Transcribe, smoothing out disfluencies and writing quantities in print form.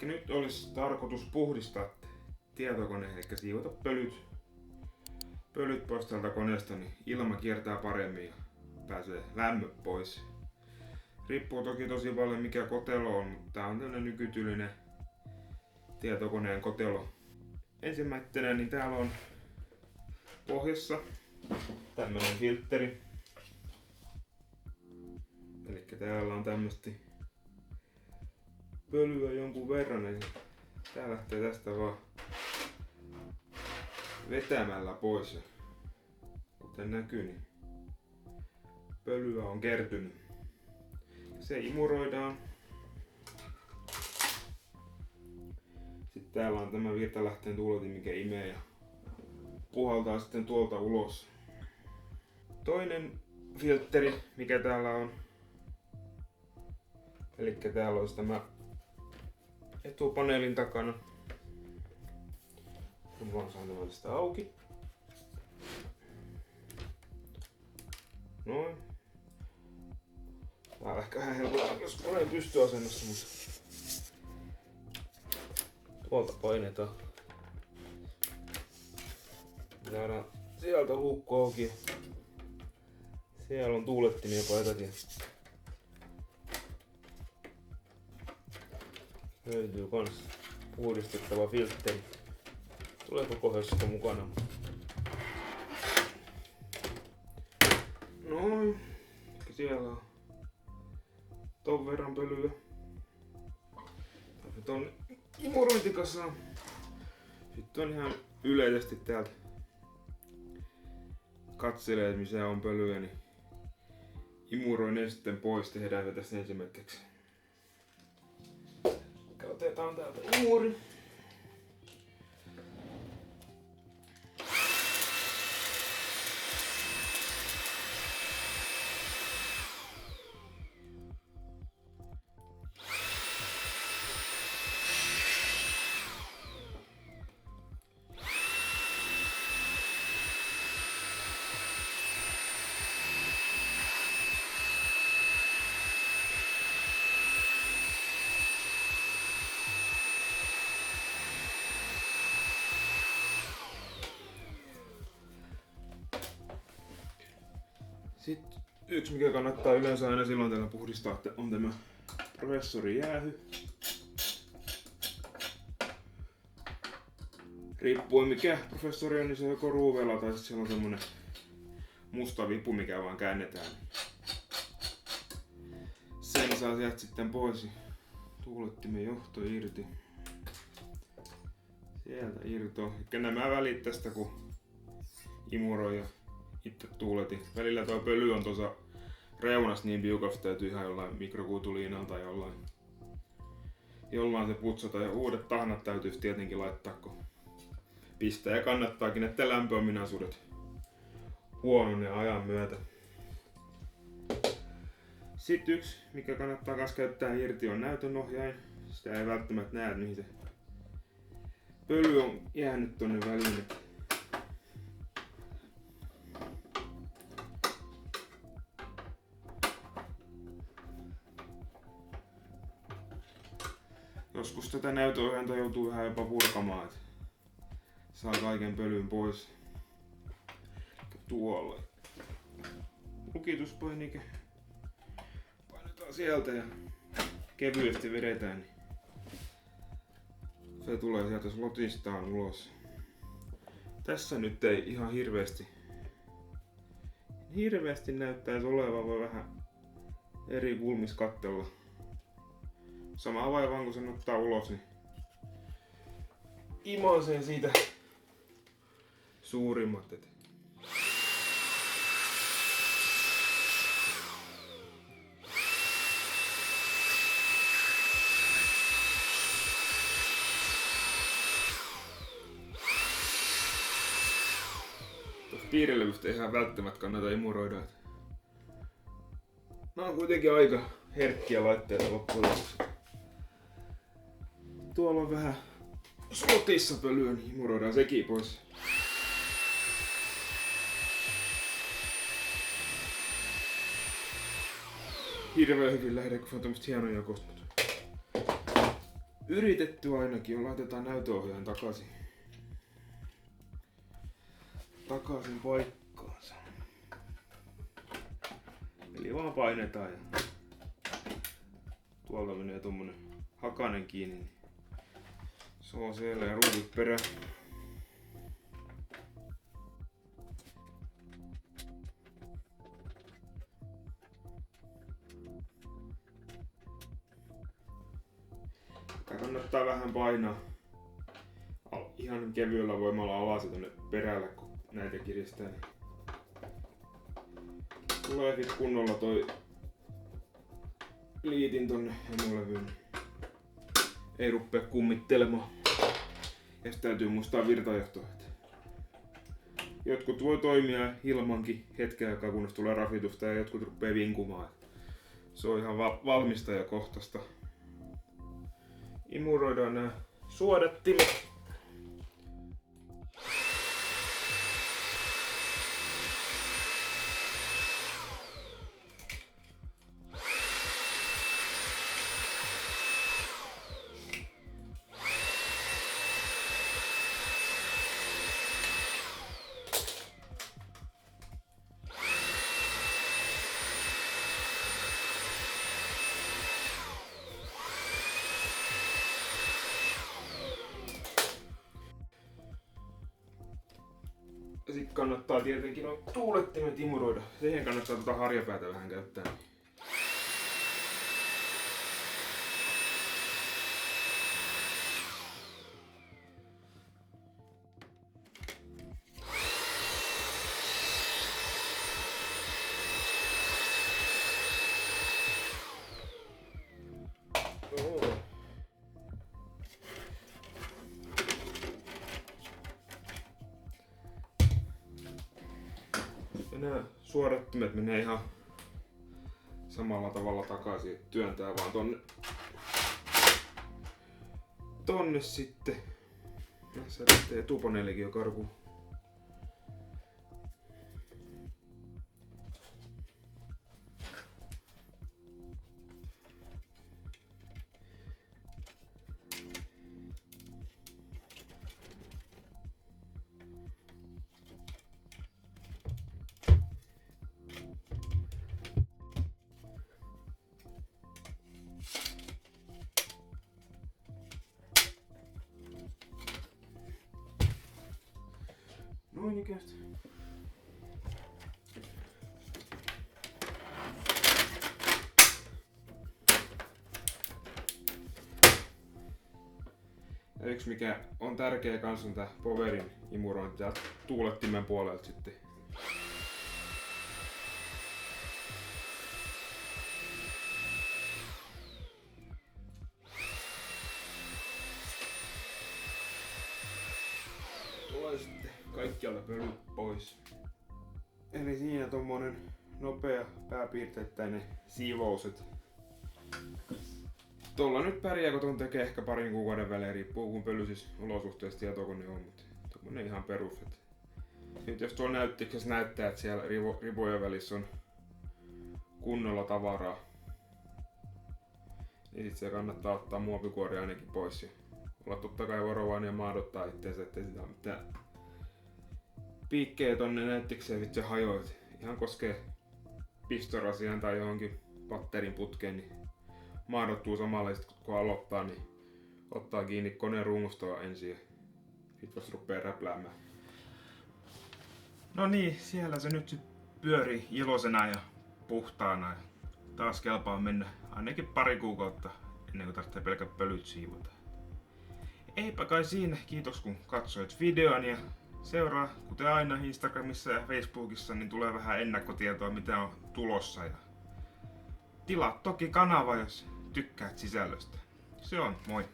nyt olisi tarkoitus puhdistaa tietokone, eli siivota pölyt pois tältä koneesta, niin ilma kiertää paremmin ja pääsee lämmöt pois. Riippuu toki tosi paljon mikä kotelo on, mutta tää on tämmönen nykytyylinen tietokoneen kotelo. Ensimmäisenä niin täällä on pohjassa tämmönen filtteri. Eli täällä on tämmösti pölyä jonkun verran, eli tää lähtee tästä vaan vetämällä pois. Ja kuten näkyy, niin pölyä on kertynyt. Se imuroidaan. Sitten täällä on tämä virtalähteen tuuletin, mikä imee ja puhaltaa sitten tuolta ulos. Toinen filtteri, mikä täällä on. Eli täällä olisi tämä etupaneelin takana. Kun vaan saan tämän tästä auki. Noin. Tää on ehkä vähän helpottaa, jos olen pystyasennossa, mutta tuolta painetaan. Saadaan sieltä luukku auki. Siellä on tuulettimia paikat ja löytyy kans uudistettava filtteri. Tuleeko kohdassa mukana? Noin. Siellä on ton verran pölyä. Ton imurointikasaan. Sitten on ihan yleisesti täältä katselee, että missä on pölyä, niin imuroin ne sitten pois. Tehdään tästä ensimmäiseksi. Otetaan täältä imuri. Sitten yksi mikä kannattaa yleensä aina silloin täällä puhdistaa on tämä professorijäähy. Riippuen mikä professori on, niin se on joko ruuvella tai sitten siellä on semmonen musta vipu mikä vaan käännetään. Sen saa sieltä sitten pois. Tuulettimen johto irti. Sieltä irto. Eli nämä välit tästä kun imuroi ja itse tuuletin. Välillä tuo pöly on tuossa reunassa niin piukas, täytyy ihan jollain mikrokuituliinalla tai jollain se putsata. Ja uudet tahnat täytyy tietenkin laittaa, kun pistää. Ja kannattaakin, että lämpöominaisuudet huononee ajan myötä. Sitten yksi, mikä kannattaa myös käyttää irti, on näytönohjain. Sitä ei välttämättä näe, mihin se pöly on jäänyt tonne väliin. Joskus tätä näytönohjainta joutuu vähän jopa purkamaan, että saa kaiken pölyn pois. Tuolla. Lukituspainike. Painetaan sieltä ja kevyesti vedetään, niin se tulee sieltä slotistaan ulos. Tässä nyt ei ihan hirveästi näyttäisi olevan, voi vähän eri kulmis katsella. Sama vaivaan kun sen ottaa ulos, niin imaisee siitä suurimmat. Piirilevystä ei ihan välttämättä kannata imuroida. Nämä on kuitenkin aika herkkiä laitteita loppujen lopuksi. Tuolla on vähän slotissa pölyä, niin imuroidaan sekin pois. Hirveän hyvin lähde, kun on tämmöstä hienoja kosmot. yritetty ainakin. Laitetaan näytöohjaajan takaisin paikkaansa. Eli vaan painetaan ja tuolta menee tommonen hakanen kiinni. Niin se on siellä ja ruudut perään. Tää kannattaa vähän painaa ihan kevyellä voimalla alas tonne perälle, kun näitä kiristää. Tulee sit kunnolla toi liitin tonne emolevyyn. Ei ruppea kummittelemaan. Ja sit täytyy muistaa virtajohtoa. Jotkut voi toimia ilmankin hetken aikaa, kunnes tulee rasitusta, ja jotkut ruppee vinkumaan. Se on ihan valmistajakohtaista. Imuroidaan nää suodattimet. Sitten kannattaa tietenkin nuo tuulettimet imuroida. Siihen kannattaa tuota harjapäätä vähän käyttää. Ja nämä suodattimet menee ihan samalla tavalla takaisin, työntää vaan tonne sitten. Tässä lähtee etupaneelikin jo karkuun. Noin ikästä. Ja yksi mikä on tärkeä kans on tää powerin imurointi täältä tuulettimen puolelta sitten. Tulee sitten kaikkialta pölyt pois. Eli siinä tommonen nopea pääpiirteittäinen siivous. Tuolla nyt pärjää, kun ton tekee ehkä parin kuukauden välein, riippuu kun pölyisissä olosuhteissa tietokone on, mutta tommonen ihan perus. Nyt jos tuolla näyttiksessä näyttää, että siellä rivojen välissä on kunnolla tavaraa, niin sit se kannattaa ottaa muovikuori ainakin pois ja olla totta kai varovainen ja maadottaa itseensä, ettei sitä mitään piikkejä tonne näyttikseen sit se hajoaa. Ihan koskee pistorasiaan tai johonkin patterin putkeen, niin maadottuu samalla sit kun aloittaa, niin ottaa kiinni koneen rungustoa ensin ja sit vasta ruppee räpläämään. No niin, siellä se nyt sit pyörii iloisena ja puhtaana ja taas kelpaa mennä ainakin pari kuukautta ennen kuin tarvitsee pelkät pölyt siivota. Eipä kai siinä, kiitos kun katsoit videon ja seuraa kuten aina Instagramissa ja Facebookissa, niin tulee vähän ennakkotietoa mitä on tulossa ja tilaa toki kanava jos tykkäät sisällöstä. Se on, moi!